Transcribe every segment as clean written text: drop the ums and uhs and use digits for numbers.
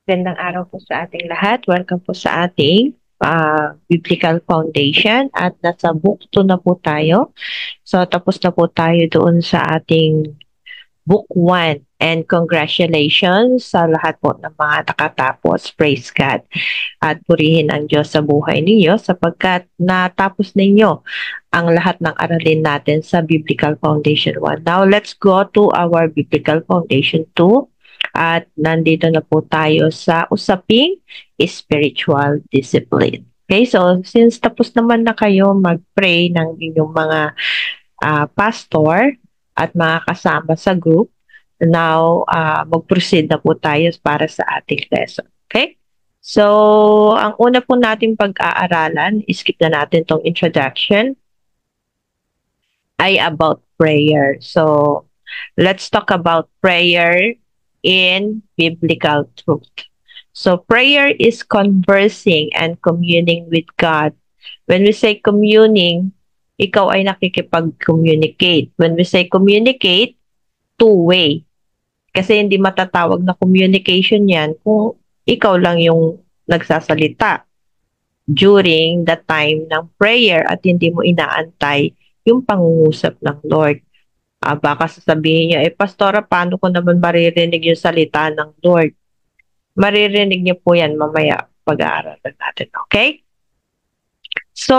Gandang araw po sa ating lahat. Welcome po sa ating Biblical Foundation at nasa book 2 na po tayo. So tapos na po tayo doon sa ating book 1 and congratulations sa lahat po ng mga nakatapos. Praise God at purihin ang Diyos sa buhay ninyo sapagkat natapos ninyo ang lahat ng aralin natin sa Biblical Foundation 1. Now let's go to our Biblical Foundation 2. At nandito na po tayo sa usaping spiritual discipline. Okay, so since tapos naman na kayo mag-pray ng inyong mga pastor at mga kasama sa group, now mag-proceed na po tayo para sa ating lesson. Okay? So, ang una po natin pag-aaralan, skip na natin tong introduction, ay about prayer. So, let's talk about prayer in biblical truth. So prayer is conversing and communing with God. When we say communing, ikaw ay nakikipag-communicate. When we say communicate, two-way. Kasi hindi matatawag na communication yan kung ikaw lang yung nagsasalita during the time ng prayer at hindi mo inaantay yung pangungusap ng Lord. Baka sasabihin niya, Pastora, paano ko naman maririnig yung salita ng Lord? Maririnig niyo po yan mamaya pag-aaralan natin, okay? So,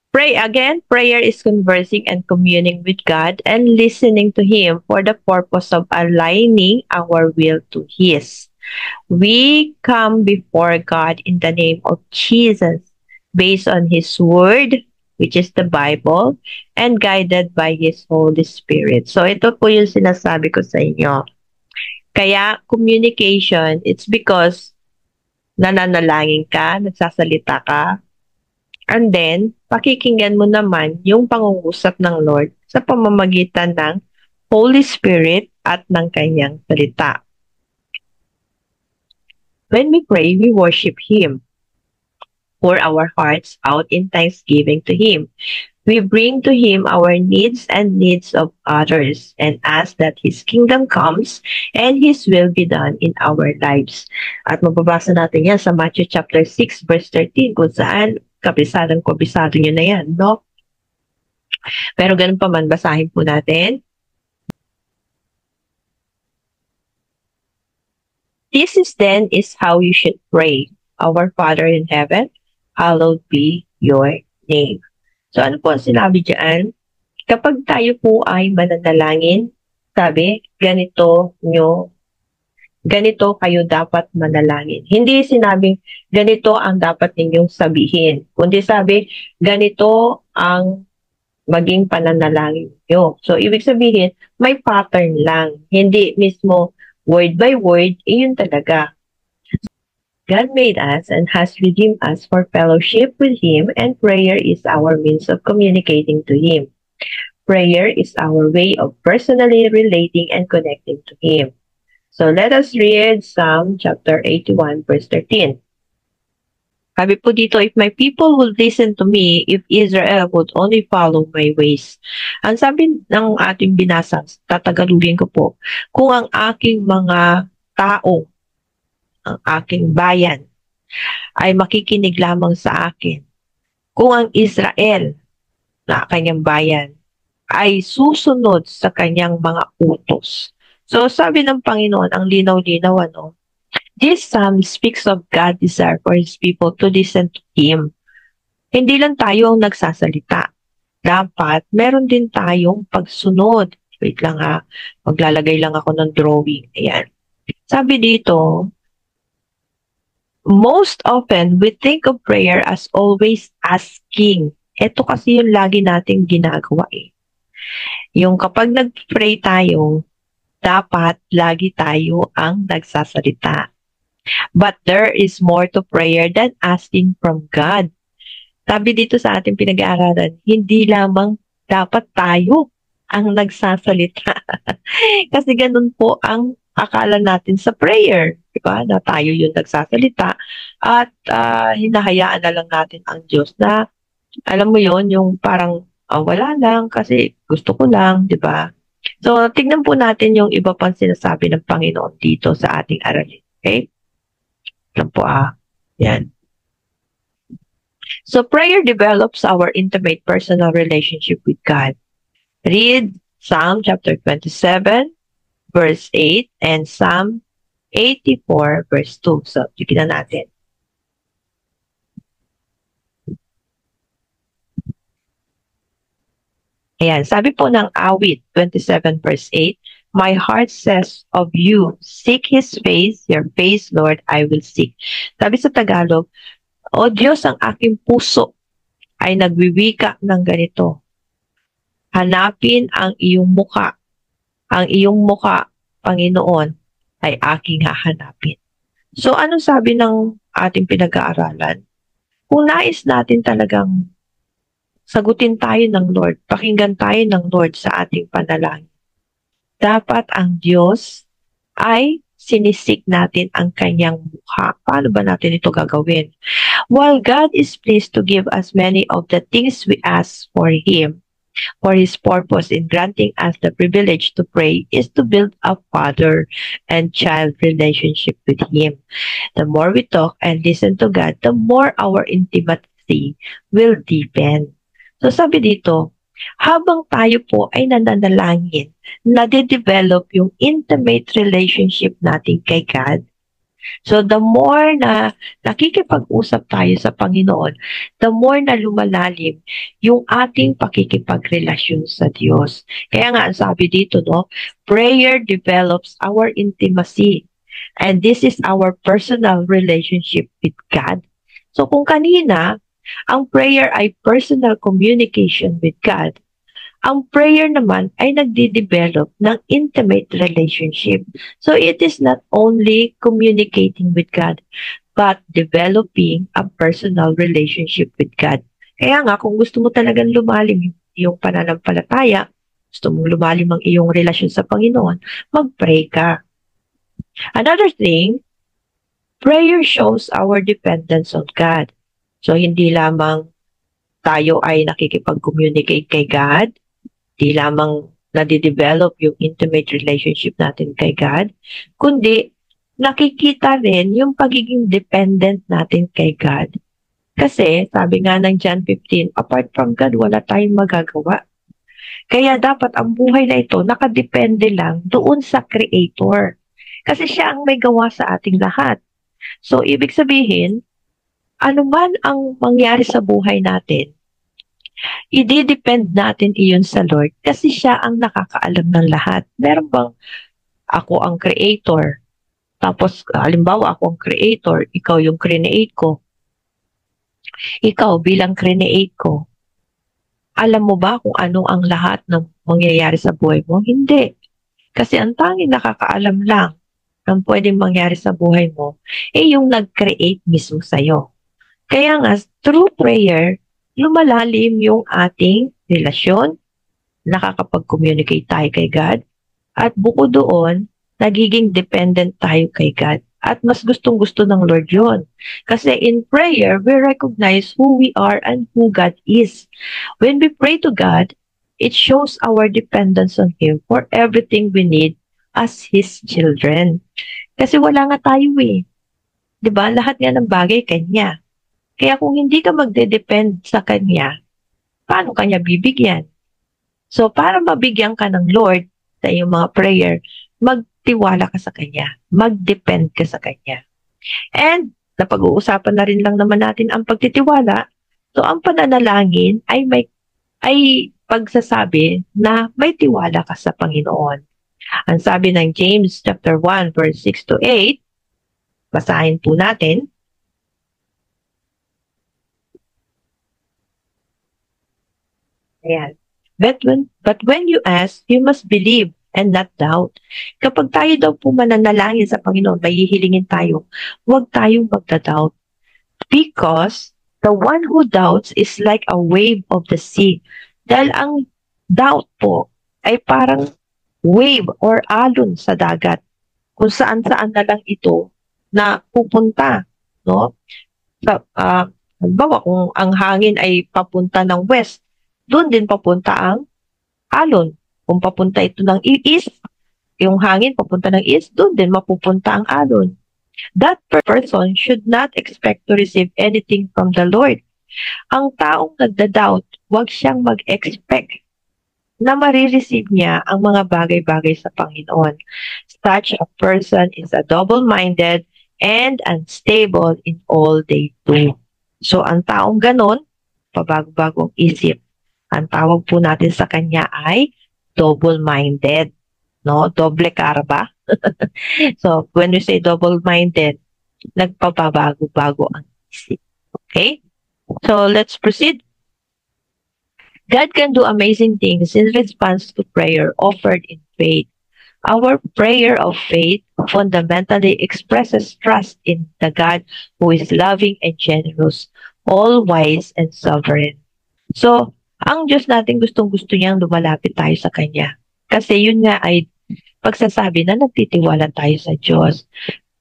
pray again. Prayer is conversing and communing with God and listening to Him for the purpose of aligning our will to His. We come before God in the name of Jesus based on His Word, which is the Bible, and guided by His Holy Spirit. So ito po yung sinasabi ko sa inyo. Kaya communication, it's because nananalangin ka, nagsasalita ka, and then pakikinggan mo naman yung pangungusap ng Lord sa pamamagitan ng Holy Spirit at ng kanyang salita. When we pray, we worship Him. Pour our hearts out in thanksgiving to Him. We bring to Him our needs and needs of others and ask that His kingdom comes and His will be done in our lives. At mababasa natin yan sa Matthew chapter 6 verse 13 kung saan kabisado nyo na yan, no? Pero ganun pa man, basahin po natin. This is how you should pray. Our Father in heaven, hallowed be your name. So ano po ang sinabi dyan? Kapag tayo po ay mananalangin, sabi, ganito kayo dapat manalangin. Hindi sinabing ganito ang dapat ninyong sabihin. Kundi sabi, ganito ang maging pananalangin nyo. So ibig sabihin, may pattern lang. Hindi mismo word by word, iyon talaga. God made us and has redeemed us for fellowship with Him, and prayer is our means of communicating to Him. Prayer is our way of personally relating and connecting to Him. So let us read Psalm chapter 81 verse 13. Sabi po dito, if my people would listen to me, if Israel would only follow my ways. Ang sabi ng ating binasa, tatagalugin ko po, kung ang aking mga tao, ang aking bayan, ay makikinig lamang sa akin. Kung ang Israel, na kanyang bayan, ay susunod sa kanyang mga utos. So sabi ng Panginoon, ang linaw-linaw, ano, this psalm speaks of God's desire for His people to listen to Him. Hindi lang tayo ang nagsasalita. Dapat, meron din tayong pagsunod. Wait lang ha, maglalagay lang ako ng drawing. Ayan. Sabi dito, most often, we think of prayer as always asking. Ito kasi yung lagi nating ginagawa eh. Yung kapag nag-pray tayo, dapat lagi tayo ang nagsasalita. But there is more to prayer than asking from God. Sabi dito sa ating pinag-aaralan, hindi lamang dapat tayo ang nagsasalita. Kasi ganun po ang akala natin sa prayer. Diba? Na tayo yung nagsasalita at hinahayaan na lang natin ang Diyos na, alam mo yon yung parang wala lang kasi gusto ko lang, diba? So, tignan po natin yung iba pang sinasabi ng Panginoon dito sa ating aralin. Okay? Yan po Yan. So prayer develops our intimate personal relationship with God. Read Psalm chapter 27, verse 8 and Psalm 84, verse 2. So, tignan natin. Ayan, sabi po ng Awit 27 verse 8, "My heart says of you, seek His face, your face, Lord, I will seek." Sabi sa Tagalog, "O Diyos, ang aking puso ay nagwiwika ng ganito. Hanapin ang iyong muka. Ang iyong muka, Panginoon, ay aking hahanapin." So, anong sabi ng ating pinag-aaralan? Kung nais natin talagang sagutin tayo ng Lord, pakinggan tayo ng Lord sa ating panalangin, dapat ang Diyos ay sinisik natin ang kanyang mukha. Paano ba natin ito gagawin? While God is pleased to give us many of the things we ask for Him, for His purpose in granting us the privilege to pray is to build a father and child relationship with Him. The more we talk and listen to God, the more our intimacy will deepen. So sabi dito, habang tayo po ay nananalangin, nade-develop yung intimate relationship natin kay God. So the more na nakikipag-usap tayo sa Panginoon, the more na lumalalim yung ating pakikipagrelasyon sa Diyos. Kaya nga ang sabi dito, no, prayer develops our intimacy. And this is our personal relationship with God. So kung kanina, ang prayer ay personal communication with God, ang prayer naman ay nagde-develop ng intimate relationship. So it is not only communicating with God, but developing a personal relationship with God. Kaya nga, kung gusto mo talagang lumalim yung pananampalataya, gusto mong lumalim ang iyong relasyon sa Panginoon, mag-pray ka. Another thing, prayer shows our dependence on God. So, hindi lamang tayo ay nakikipag-communicate kay God, hindi lamang nadidevelop yung intimate relationship natin kay God, kundi nakikita rin yung pagiging dependent natin kay God. Kasi, sabi nga ng John 15, apart from God, wala tayong magagawa. Kaya dapat ang buhay na ito nakadepende lang doon sa Creator. Kasi siya ang may gawa sa ating lahat. So, ibig sabihin, ano man ang mangyari sa buhay natin, i-depend natin iyon sa Lord kasi siya ang nakakaalam ng lahat. Meron bang ako ang creator, tapos halimbawa ako ang creator, ikaw yung create ko, ikaw bilang create ko, alam mo ba kung ano ang lahat ng mangyayari sa buhay mo? Hindi. Kasi ang tanging nakakaalam lang ng pwedeng mangyari sa buhay mo, yung nag-create mismo sa'yo. Kaya nga, through prayer, lumalalim yung ating relasyon, nakakapag-communicate tayo kay God, at bukod doon, nagiging dependent tayo kay God. At mas gustong-gusto ng Lord yun. Kasi in prayer, we recognize who we are and who God is. When we pray to God, it shows our dependence on Him for everything we need as His children. Kasi wala nga tayo Diba? Lahat nga ng bagay Kanya. Kaya kung hindi ka magde-depend sa Kanya, paano Kanya bibigyan? So, para mabigyan ka ng Lord sa iyong mga prayer, magtiwala ka sa Kanya. Mag-depend ka sa Kanya. And, napag-uusapan na rin lang naman natin ang pagtitiwala. So, ang pananalangin ay pagsasabi na may tiwala ka sa Panginoon. Ang sabi ng James chapter 1 verse 6 to 8, basahin po natin. Ayan. But when you ask, you must believe and not doubt. Kapag tayo daw po mananalangin sa Panginoon, may hihilingin tayo, huwag tayong magda-doubt. Because the one who doubts is like a wave of the sea. Dahil ang doubt po ay parang wave or alon sa dagat. Kung saan-saan na lang ito na pupunta. No? Halimbawa, kung ang hangin ay papunta ng west, doon din papunta ang alon. Kung papunta ito ng east, yung hangin papunta ng east, doon din mapupunta ang alon. that person should not expect to receive anything from the Lord. Ang taong nagda-doubt, huwag siyang mag-expect na marireceive niya ang mga bagay-bagay sa Panginoon. Such a person is a double-minded and unstable in all they do. So, ang taong ganon, pabago-bagong isip. Ang tawag po natin sa kanya ay double-minded. No? Doble cara ba? So, when we say double-minded, nagpababago-bago ang isip. Okay? So, let's proceed. God can do amazing things in response to prayer offered in faith. Our prayer of faith fundamentally expresses trust in the God who is loving and generous, all-wise and sovereign. So, ang Diyos natin gustong-gusto niyang lumalapit tayo sa Kanya. Kasi yun nga ay pagsasabi na nagtitiwala tayo sa Diyos.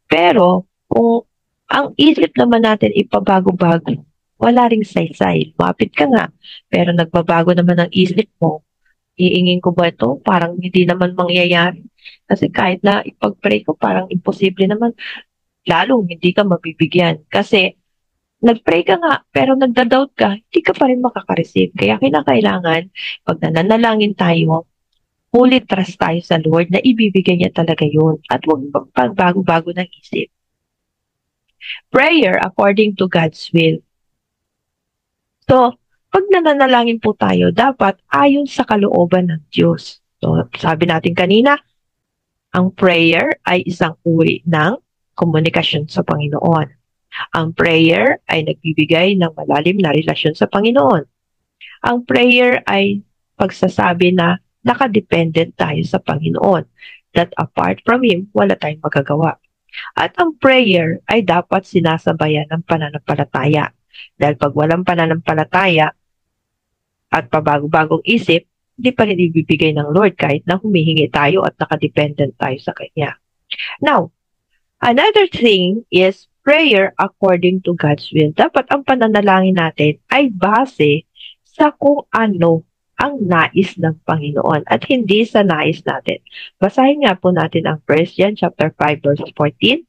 Pero, kung ang isip naman natin ipabago-bago, wala ring saysay. Lumapit ka nga, pero nagbabago naman ang isip mo. Iingin ko ba ito? Parang hindi naman mangyayari. Kasi kahit na ipag-pray ko, parang imposible naman. Lalong hindi ka mabibigyan. Kasi nag-pray ka nga, pero nagda-doubt ka, hindi ka pa rin makaka-receive. Kaya kinakailangan, pag nananalangin tayo, fully trust tayo sa Lord na ibibigay niya talaga yun. At huwag pagbago-bago ng isip. Prayer according to God's will. So, pag nananalangin po tayo, dapat ayon sa kalooban ng Diyos. So, sabi natin kanina, ang prayer ay isang uri ng komunikasyon sa Panginoon. Ang prayer ay nagbibigay ng malalim na relasyon sa Panginoon. Ang prayer ay pagsasabi na nakadependent tayo sa Panginoon. That apart from Him, wala tayong magagawa. At ang prayer ay dapat sinasabayan ng pananampalataya. Dahil pag walang pananampalataya at pabago-bagong isip, hindi pa rin ibibigay ng Lord kahit na humihingi tayo at nakadependent tayo sa Kanya. Now, another thing is prayer according to God's will. Dapat ang pananalangin natin ay base sa kung ano ang nais ng Panginoon at hindi sa nais natin. Basahin nga po natin ang 1 John chapter 5 verse 14.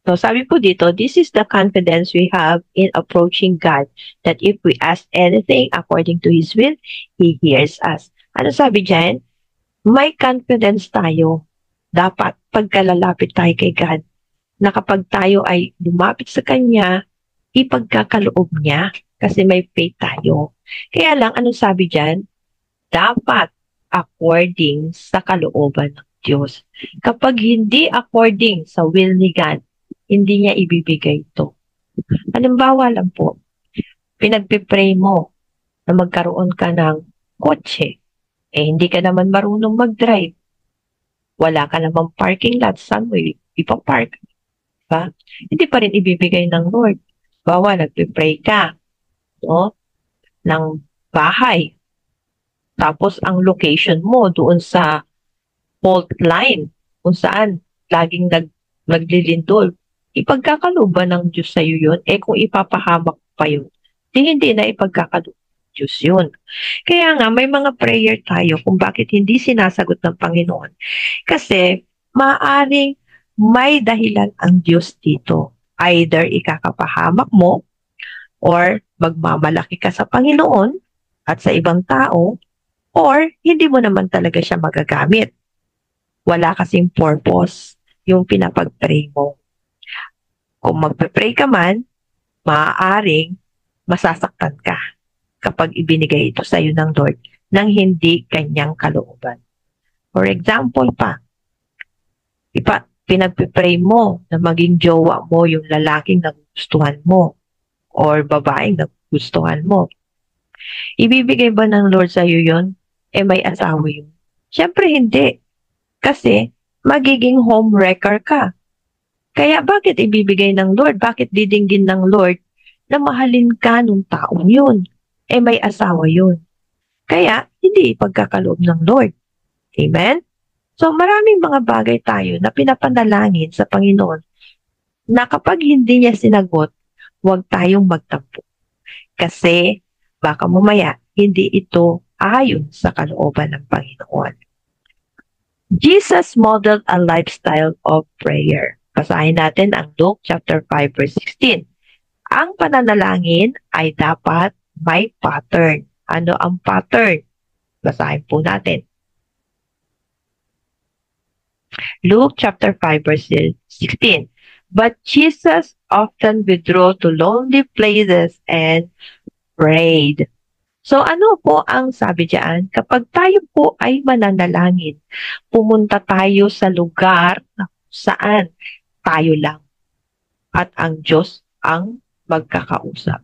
So sabi po dito, this is the confidence we have in approaching God, that if we ask anything according to His will, He hears us. Ano sabi dyan? May confidence tayo. Dapat pagkalalapit tayo kay God, na kapag tayo ay lumapit sa Kanya, ipagkakaloob niya kasi may faith tayo. Kaya lang, anong sabi dyan? Dapat according sa kalooban ng Diyos. Kapag hindi according sa will ni God, hindi niya ibibigay ito. Halimbawa lang po, pinagpipray mo na magkaroon ka ng kotse, hindi ka naman marunong mag-drive. Wala ka namang parking lot, saan mo ipapark? Diba? Hindi pa rin ibibigay ng Lord. Bawa, nagpipray ka, no? Ng bahay. Tapos, ang location mo doon sa fault line, kung saan laging naglilindol. Ipagkakalooban ng Diyos sa iyo yun, kung ipapahamak pa yun, hindi na ipagkakalooban ng Diyos yun. Kaya nga, may mga prayer tayo kung bakit hindi sinasagot ng Panginoon. Kasi, maaring may dahilan ang Diyos dito. Either ikakapahamak mo, or magmamalaki ka sa Panginoon at sa ibang tao, or hindi mo naman talaga siya magagamit. Wala kasing purpose yung pinapag-pray mo. Kung magpe-pray ka man, maaaring masasaktan ka kapag ibinigay ito sa iyo ng Lord nang hindi kanyang kalooban. For example pa, pinagpe-pray mo na maging jowa mo yung lalaking nagustuhan mo or babaeng nagustuhan mo. Ibibigay ba ng Lord sa iyo yun? May asawa yun? Siyempre hindi. Kasi magiging homewrecker ka. Kaya bakit ibibigay ng Lord? Bakit didinggin ng Lord na mahalin ka nung taong yun? May asawa yun. Kaya hindi ipagkakaloob ng Lord. Amen? So maraming mga bagay tayo na pinapanalangin sa Panginoon na kapag hindi niya sinagot, huwag tayong magtampo. Kasi baka mamaya hindi ito ayon sa kalooban ng Panginoon. Jesus modeled a lifestyle of prayer. Basahin natin ang Luke chapter 5 verse 16. Ang pananalangin ay dapat may pattern. Ano ang pattern? Basahin po natin. Luke chapter 5 verse 16. But Jesus often withdrew to lonely places and prayed. So ano po ang sabi diyan? Kapag tayo po ay mananalangin, pumunta tayo sa lugar na saan tayo lang at ang Diyos ang magkakausap.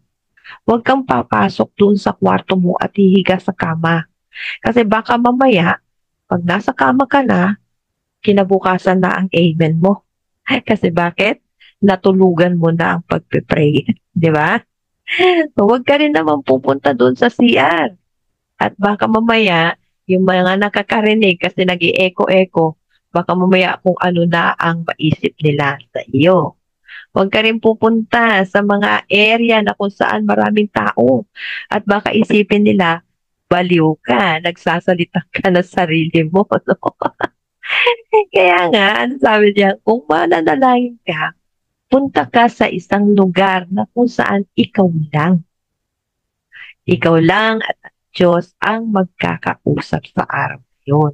Huwag kang papasok dun sa kwarto mo at hihiga sa kama. Kasi baka mamaya, pag nasa kama ka na, kinabukasan na ang amen mo. Kasi bakit? Natulugan mo na ang pagpipray. Di ba? Huwag ka rin naman pupunta doon sa CR. At baka mamaya, yung mga nakakarinig kasi nag-i-echo-echo, baka mamaya kung ano na ang maisip nila sa iyo. Huwag ka rin pupunta sa mga area na kung saan maraming tao. At baka isipin nila, baliw ka, nagsasalita ka na sarili mo. No? Kaya nga, ano sabi niya, kung mananalangin ka, punta ka sa isang lugar na kung saan ikaw lang. Ikaw lang at Diyos ang magkakausap sa araw na yun.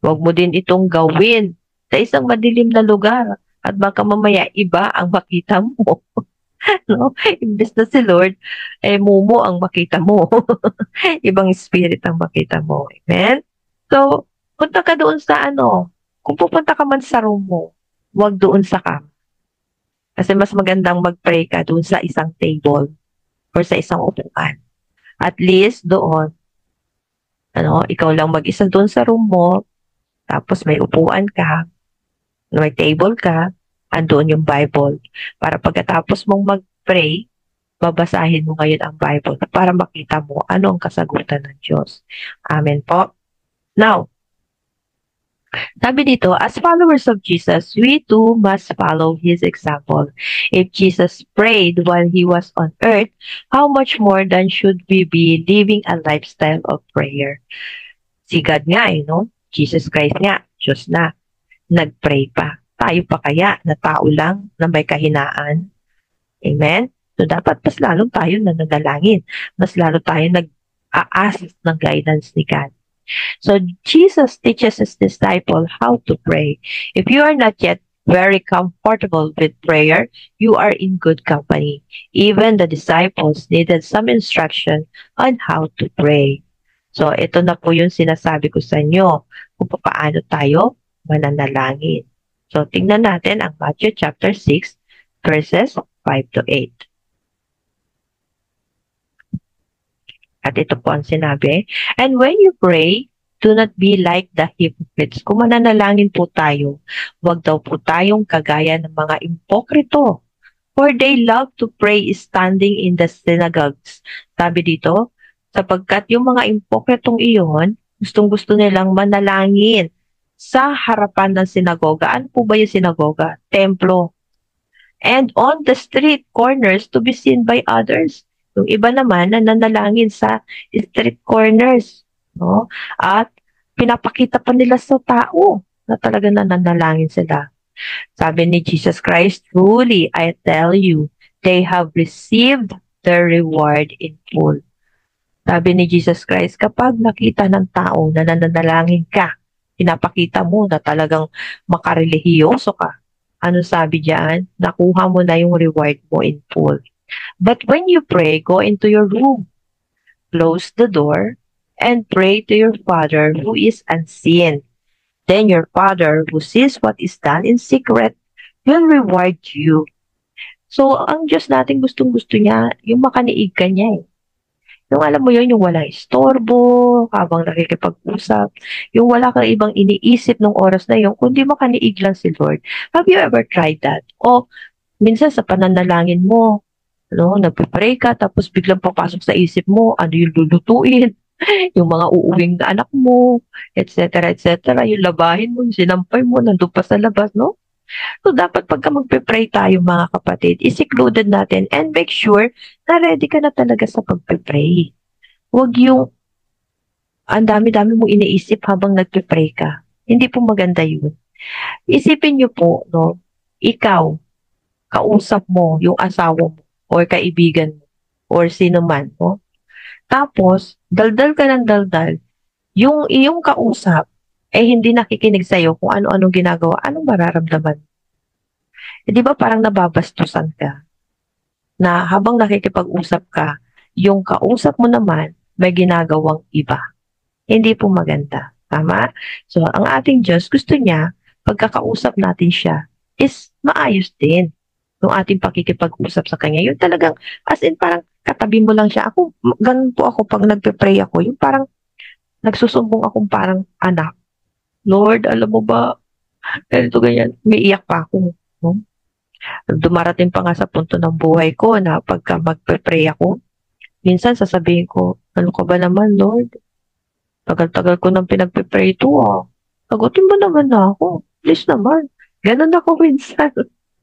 Huwag mo din itong gawin sa isang madilim na lugar at baka mamaya iba ang makita mo. No? Imbes na si Lord, mumo ang makita mo. Ibang spirit ang makita mo. Amen? So, punta ka doon sa kung pupunta ka man sa room mo, huwag doon sa kama. Kasi mas magandang mag-pray ka doon sa isang table or sa isang upuan. At least doon, ikaw lang mag-isa doon sa room mo, tapos may upuan ka, may table ka, andoon yung Bible. Para pagkatapos mong mag-pray, babasahin mo ngayon ang Bible para makita mo ano ang kasagutan ng Diyos. Amen po. Now, sabi dito, as followers of Jesus, we too must follow His example. If Jesus prayed while He was on earth, how much more then should we be living a lifestyle of prayer? Si God nga no? Jesus Christ nga, Diyos na, nag-pray pa. Tayo pa kaya na tao lang na may kahinaan? Amen? So dapat mas lalo tayo nananalangin. Mas lalo tayo nag-a-ask ng guidance ni God. So Jesus teaches his disciple how to pray. If you are not yet very comfortable with prayer, you are in good company. Even the disciples needed some instruction on how to pray. So ito na po yung sinasabi ko sa inyo kung paano tayo mananalangin. So tingnan natin ang Matthew chapter 6 verses 5 to 8. At ito po ang sinabi, and when you pray, do not be like the hypocrites. Kung mananalangin po tayo, huwag daw po tayong kagaya ng mga impokrito. For they love to pray standing in the synagogues. Sabi dito, sapagkat yung mga impokritong iyon, gustong-gusto nilang manalangin sa harapan ng sinagoga. Ano po ba yung sinagoga? Templo. And on the street corners to be seen by others. Yung iba naman nananalangin sa street corners, no? At pinapakita pa nila sa tao na talaga nananalangin sila. Sabi ni Jesus Christ, truly I tell you, they have received their reward in full. Sabi ni Jesus Christ, kapag nakita ng tao na nananalangin ka, pinapakita mo na talagang makarelihiyoso ka. Ano sabi diyan? Nakuha mo na yung reward mo in full. But when you pray, go into your room, close the door, and pray to your Father who is unseen. Then your Father who sees what is done in secret will reward you. So, ang Diyos natin gustong-gusto niya, yung makaniig ka niya eh. Yung alam mo yun, yung walang istorbo, habang nakikipag-usap, yung wala kang ibang iniisip ng oras na yun, kundi makaniig lang si Lord. Have you ever tried that? O, minsan sa pananalangin mo, nagpipray ka, tapos biglang papasok sa isip mo, ano yung lulutuin, yung mga uuwing na anak mo, etc., etc., yung labahin mo, yung sinampay mo, nandun pa sa labas, no? So, dapat pagka magpipray tayo, mga kapatid, is-secluded natin and make sure na ready ka na talaga sa pagpipray. Huwag yung ang dami-dami mo iniisip habang nagpe-pray ka. Hindi po maganda yun. Isipin niyo po, no, ikaw, kausap mo yung asawa mo or kaibigan mo or sino man, no? Tapos, daldal ka ng daldal, yung iyong kausap eh hindi nakikinig sa'yo kung ano-anong ginagawa, anong mararamdaman? Eh, di ba parang nababastusan ka na habang nakikipag-usap ka, yung kausap mo naman may ginagawang iba. Hindi po maganda. Tama? So, ang ating Diyos, gusto niya, pagkakausap natin siya, is maayos din yung ating pakikipag-usap sa Kanya. Yung talagang, as in, parang katabi mo lang siya. Ako, ganun po ako pag nagpe-pray ako. Yung parang nagsusumbong akong parang anak. Lord, alam mo ba, ganito, ganyan. May iyak pa ako. No? Dumarating pa nga sa punto ng buhay ko na pagka magpe-pray ako, minsan sasabihin ko, ano ka ba naman, Lord? Tagal-tagal ko nang pinagpe-pray ito, ah. Sagutin mo naman na ako. Please naman. Ganun ako minsan.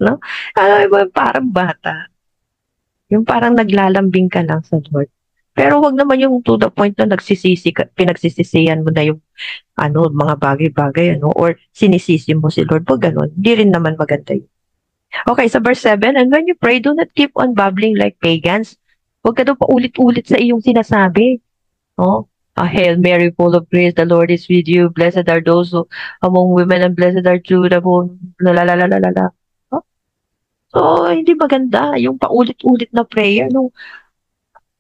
No? Alam mo, parang bata. Yung parang naglalambing ka lang sa Lord. Pero wag naman yung to the point na nagsisisi ka, pinagsisisihan mo na yung ano, mga bagay-bagay, ano, or sinisisi mo si Lord. Wag ganun. Hindi rin naman maganda yun. Okay, sa verse 7, and when you pray, do not keep on babbling like pagans. Huwag ka daw paulit-ulit sa iyong sinasabi. No? Hail Mary, full of grace, the Lord is with you. Blessed are those who, among women, and blessed are you, the whom, la. No? So, hindi maganda yung paulit-ulit na prayer. No?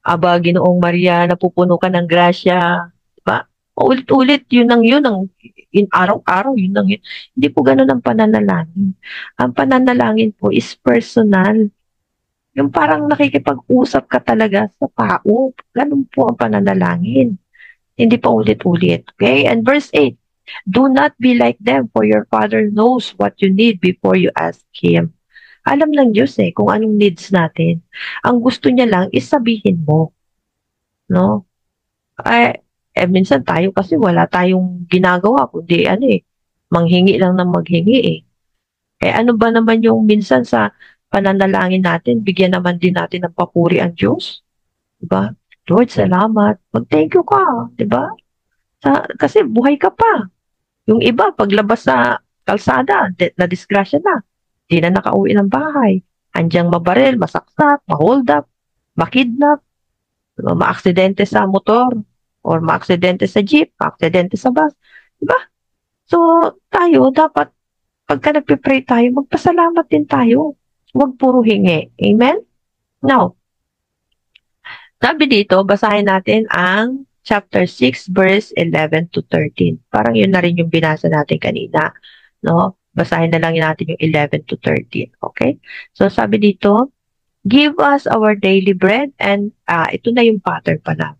Aba, Ginoong Maria, napupuno ka ng grasya. Diba? Paulit-ulit, yun ang in araw-araw, yun ang yun. Hindi po ganun ang pananalangin. Ang pananalangin po is personal. Yung parang nakikipag-usap ka talaga sa tao. Ganun po ang pananalangin. Hindi pa ulit-ulit. Okay? And verse 8, do not be like them, for your Father knows what you need before you ask Him. Alam ng Diyos kung anong needs natin. Ang gusto niya lang is sabihin mo. No? Minsan tayo kasi wala tayong ginagawa, kundi manghingi lang ng maghingi ano ba naman yung minsan sa pananalangin natin, bigyan naman din natin ng papuri ang Diyos. Diba? Lord, salamat. Mag-thank you ka. Diba? Kasi buhay ka pa. Yung iba, paglabas sa kalsada, na-disgrasya na. Di na nakauwi ng bahay. Andiyan mabaril, masaksak, ma-hold up, makidnap, maaksidente sa motor, or maaksidente sa jeep, maaksidente sa bus. Diba? So, tayo, dapat, pagka nagpipray tayo, magpasalamat din tayo. Huwag puro hingi. Amen? Now, sabi dito, basahin natin ang chapter 6, verse 11 to 13. Parang yun na rin yung binasa natin kanina. No? Basahin na lang natin yung 11 to 13. Okay? So, sabi dito, give us our daily bread, and ito na yung pattern pala.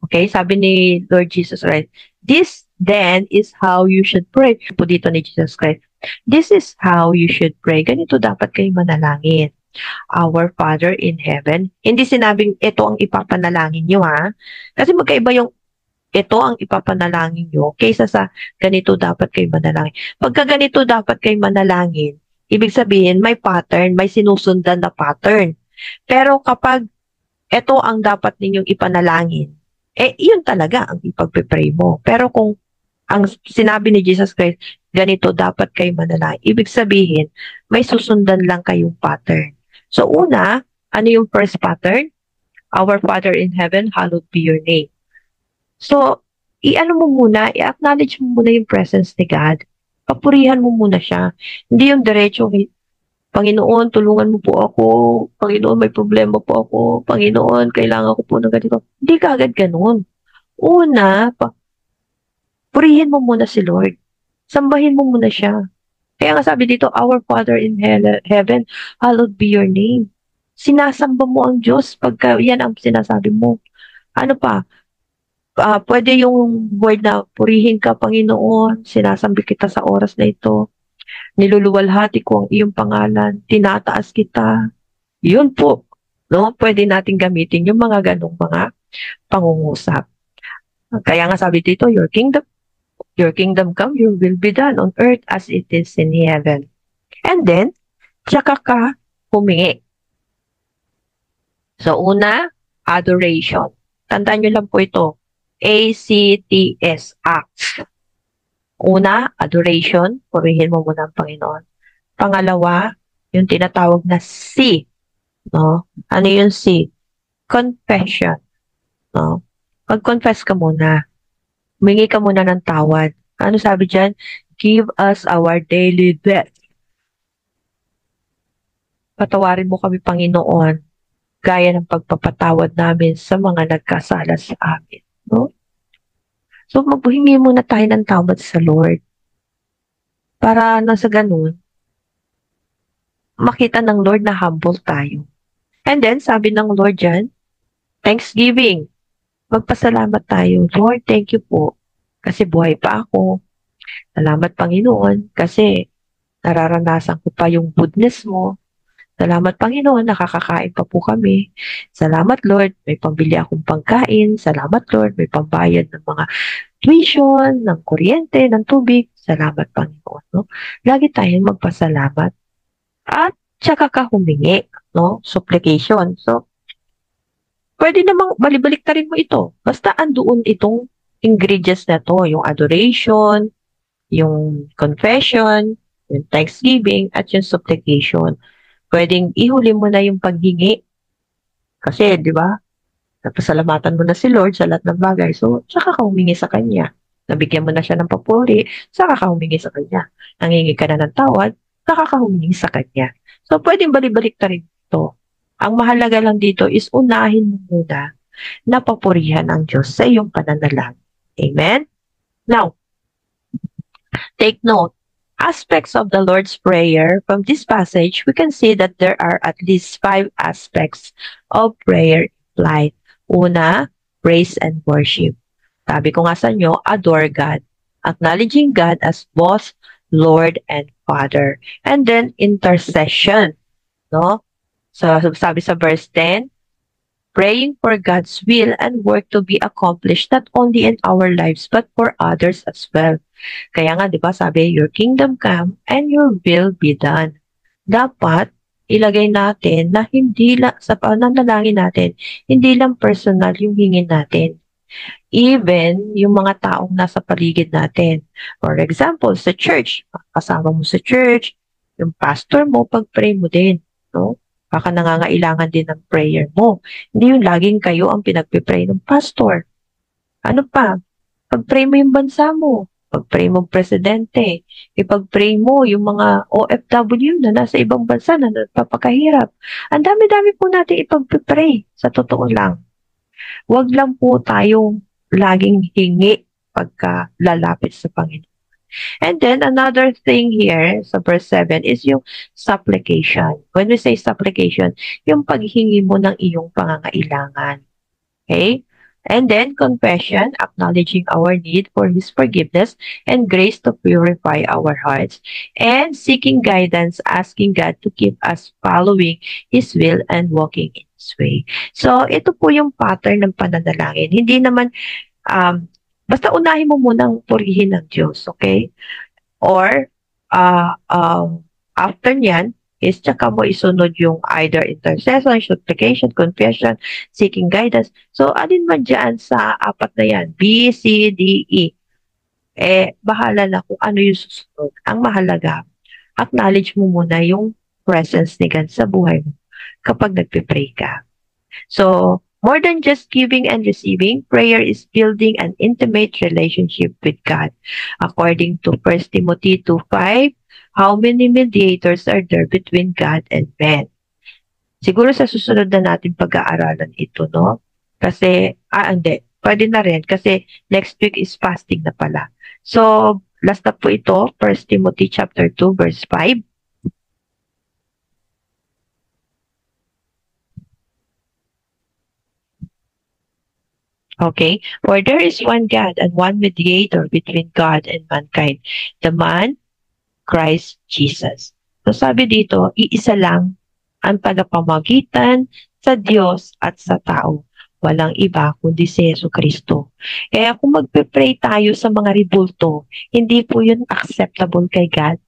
Okay? Sabi ni Lord Jesus Christ, this then is how you should pray. Po dito ni Jesus Christ, this is how you should pray. Ganito dapat kayo manalangin. Our Father in Heaven. Hindi sinabing ito ang ipapanalangin nyo, ha? Kasi magkaiba yung ito ang ipapanalangin nyo kaysa sa ganito dapat kayo manalangin. Pagka ganito dapat kayo manalangin, ibig sabihin may pattern, may sinusundan na pattern. Pero kapag ito ang dapat ninyong ipanalangin, yun talaga ang ipagpe-pray mo. Pero kung ang sinabi ni Jesus Christ, ganito dapat kayo manalangin, ibig sabihin, may susundan lang kayong pattern. So una, ano yung first pattern? Our Father in Heaven, hallowed be your name. So, i-ano mo muna, i-acknowledge mo muna yung presence ni God. Papurihan mo muna siya. Hindi yung diretso, Panginoon, tulungan mo po ako. Panginoon, may problema po ako. Panginoon, kailangan ko po ng ganito. Hindi ka agad ganun. Una, purihin mo muna si Lord. Sambahin mo muna siya. Kaya nga sabi dito, our Father in Heaven, hallowed be your name. Sinasamba mo ang Diyos pagka yan ang sinasabi mo. Ano pa? Pwede yung word na purihin ka, Panginoon, sinasambi kita sa oras na ito. Niluluwalhati ko ang iyong pangalan, tinataas kita. Yun po. No? Pwede natin gamitin yung mga ganong mga pangungusap. Kaya nga sabi dito, your kingdom come, your will be done on earth as it is in heaven. And then, tsaka ka humingi. So, una, adoration. Tandaan nyo lang po ito. ACTS, acts. Una, adoration, purihin mo muna ang Panginoon. Pangalawa, yung tinatawag na C, no? Ano yung C? Confession, no? Mag-confess ka muna. Humingi ka muna ng tawad. Ano sabi dyan? Give us our daily bread. Patawarin mo kami, Panginoon, gaya ng pagpapatawad namin sa mga nagkasala sa amin. No? So, maghingi muna tayo ng tawad sa Lord. Para na sa ganun, makita ng Lord na humble tayo. And then, sabi ng Lord dyan, Thanksgiving. Magpasalamat tayo. Lord, thank you po. Kasi buhay pa ako. Salamat, Panginoon. Kasi nararanasan ko pa yung goodness mo. Salamat, Panginoon, nakakakain pa po kami. Salamat, Lord, may pambili akong pagkain. Salamat, Lord, may pambayad ng mga tuition, ng kuryente, ng tubig. Salamat, Panginoon. No? Lagi tayong magpasalamat. At tsaka ka humingi, no? Supplication. So, pwede namang balibalik-tarin mo ito. Basta andoon itong ingredients na to, yung adoration, yung confession, yung thanksgiving, at yung supplication. Pwedeng ihuli mo na yung paghingi. Kasi, di ba, napasalamatan mo na si Lord sa lahat ng bagay. So, tsaka ka humingi sa Kanya. Nabigyan mo na siya ng papuri, saka ka humingi sa Kanya. Nangingi ka na ng tawad, saka ka humingi sa Kanya. So, pwedeng balibalik ta rin ito. Ang mahalaga lang dito is unahin mo muna na papurihan ang Diyos sa iyong pananalangin. Amen? Now, take note. Aspects of the Lord's Prayer. From this passage, we can see that there are at least 5 aspects of prayer implied. Una, praise and worship. Sabi ko nga sa inyo, adore God. Acknowledging God as both Lord and Father. And then, intercession. No? So, sabi sa verse 10, praying for God's will and work to be accomplished not only in our lives but for others as well. Kaya nga, di ba, sabi, your kingdom come and your will be done. Dapat, ilagay natin na hindi lang, sa pananalangin natin, hindi lang personal yung hingin natin. Even yung mga taong nasa paligid natin. For example, sa church, kasama mo sa church, yung pastor mo, pag-pray mo din. No? Baka nangangailangan din ng prayer mo. Hindi yung laging kayo ang pinagpipray ng pastor. Ano pa? Pag-pray mo yung bansa mo. Pag-pray mo presidente. Ipag-pray mo yung mga OFW na nasa ibang bansa na napapakahirap. Ang dami-dami po natin ipag-pray. Sa totoo lang. Huwag lang po tayong laging hingi pagka lalapit sa Panginoon. And then, another thing here sa verse 7 is yung supplication. When we say supplication, yung paghingi mo ng iyong pangangailangan. Okay? And then, confession, acknowledging our need for His forgiveness and grace to purify our hearts. And seeking guidance, asking God to keep us following His will and walking in His way. So, ito po yung pattern ng pananalangin. Hindi naman, basta unahin mo munang purihin ng Diyos, okay? Or, after nyan, is tsaka mo isunod yung either intercession, supplication, confession, seeking guidance. So, alin man dyan sa 4 na yan, B, C, D, E, bahala na kung ano yung susunod. Ang mahalaga, acknowledge mo muna yung presence ni God sa buhay mo kapag nagpe-pray ka. So, more than just giving and receiving, prayer is building an intimate relationship with God. According to 1 Timothy 2:5, how many mediators are there between God and man? Siguro sa susunod na natin pag-aaralan ito, no? Kasi, hindi. Pwede na rin kasi next week is fasting na pala. So, last na po ito, 1 Timothy chapter 2, verse 5. Okay? For there is one God and one mediator between God and mankind, the man, Christ Jesus. So sabi dito, iisa lang ang tagapamagitan sa Diyos at sa tao. Walang iba kundi si Yesu Kristo. Kaya kung magpe-pray tayo sa mga ribulto, hindi po yun acceptable kay God.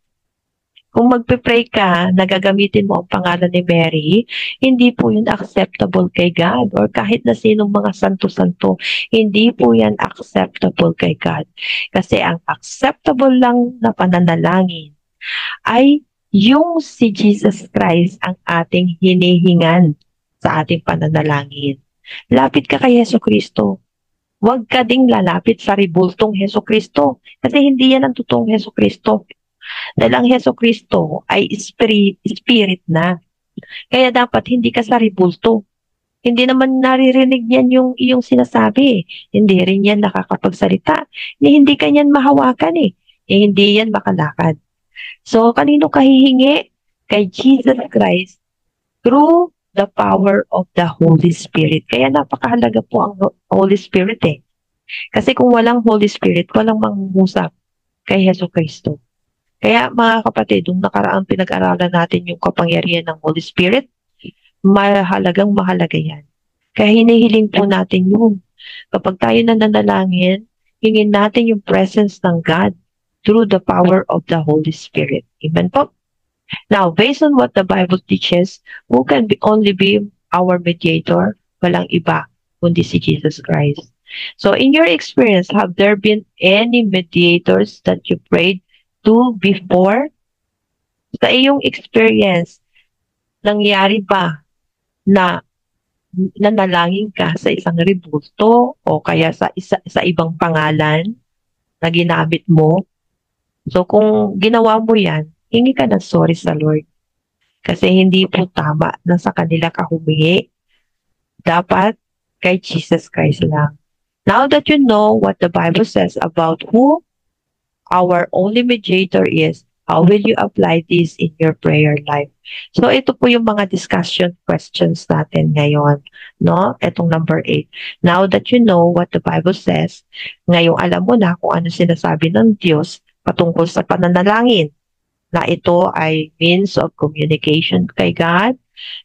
Kung magpe-pray ka, nagagamitin mo ang pangalan ni Mary, hindi po yun acceptable kay God or kahit na sinong mga santo-santo. Hindi po yan acceptable kay God. Kasi ang acceptable lang na pananalangin ay yung si Jesus Christ ang ating hinihingan sa ating pananalangin. Lapit ka kay Heso Kristo. Huwag ka ding lalapit sa ribultong Heso Kristo. Kasi hindi yan ang totoong Heso Kristo. Dahil ang Heso Kristo ay spirit na. Kaya dapat hindi ka sa ribulto. Hindi naman naririnig niyan yung iyong sinasabi. Hindi rin yan nakakapagsalita. Hindi ka niyan mahawakan hindi yan makalakad. So, kanino ka hihingi? Kay Jesus Christ through the power of the Holy Spirit. Kaya napakahalaga po ang Holy Spirit Kasi kung walang Holy Spirit, walang mangungusap kay Heso Kristo. Kaya mga kapatid, nung nakaraang pinag-aralan natin yung kapangyarihan ng Holy Spirit, mahalaga yan. Kaya hinihiling po natin yun. Kapag tayo nananalangin, hingin natin yung presence ng God through the power of the Holy Spirit. Amen po? Now, based on what the Bible teaches, who can only be our mediator? Walang iba, kundi si Jesus Christ. So, in your experience, have there been any mediators that you prayed to before? Sa iyong experience, nangyari ba na nanalangin ka sa isang rebulto o kaya sa ibang pangalan na ginamit mo? So kung ginawa mo yan, hingi ka ng sorry sa Lord. Kasi hindi po tama na sa kanila ka humingi. Dapat kay Jesus Christ lang. Now that you know what the Bible says about who our only mediator is, how will you apply this in your prayer life? So ito po yung mga discussion questions natin ngayon, no? Etong number 8. Now that you know what the Bible says, ngayong alam mo na kung ano sinasabi ng Diyos patungkol sa pananalangin, na ito ay means of communication kay God,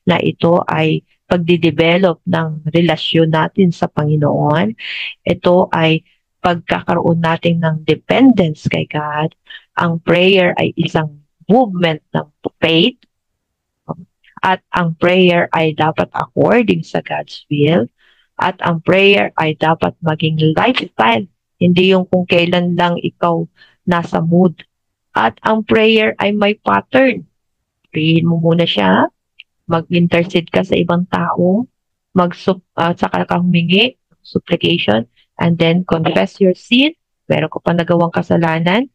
na ito ay pagdidevelop ng relasyon natin sa Panginoon, ito ay pagkakaroon natin ng dependence kay God. Ang prayer ay isang movement ng faith at ang prayer ay dapat according sa God's will at ang prayer ay dapat maging lifestyle, hindi yung kung kailan lang ikaw nasa mood. At ang prayer ay may pattern. Prayin mo muna siya, mag-intercede ka sa ibang tao, saka ka humingi, supplication, and then confess your sin, meron ko pa nagawang kasalanan,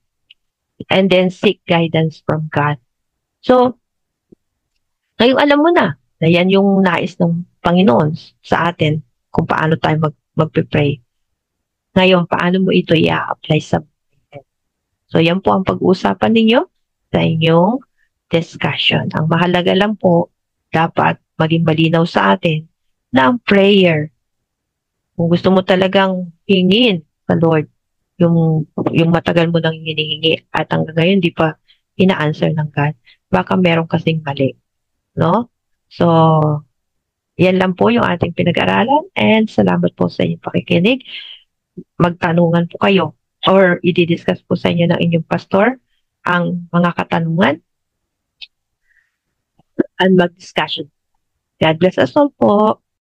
and then seek guidance from God. So, ngayon alam mo na yan yung nais ng Panginoon sa atin kung paano tayo magpe-pray. Ngayon, paano mo ito i-apply sa buhay? So, yan po ang pag-uusapan ninyo sa inyong discussion. Ang mahalaga lang po, dapat maging malinaw sa atin na ang prayer, kung gusto mo talagang hingin sa Lord, yung matagal mo nang hinihingi at hanggang ngayon di pa ina-answer ng God, baka meron kasing mali. No? So, yan lang po yung ating pinag-aralan and salamat po sa inyong pakikinig. Magtanungan po kayo or i-discuss po sa inyo ng inyong pastor ang mga katanungan and mag-discussion. God bless us all po.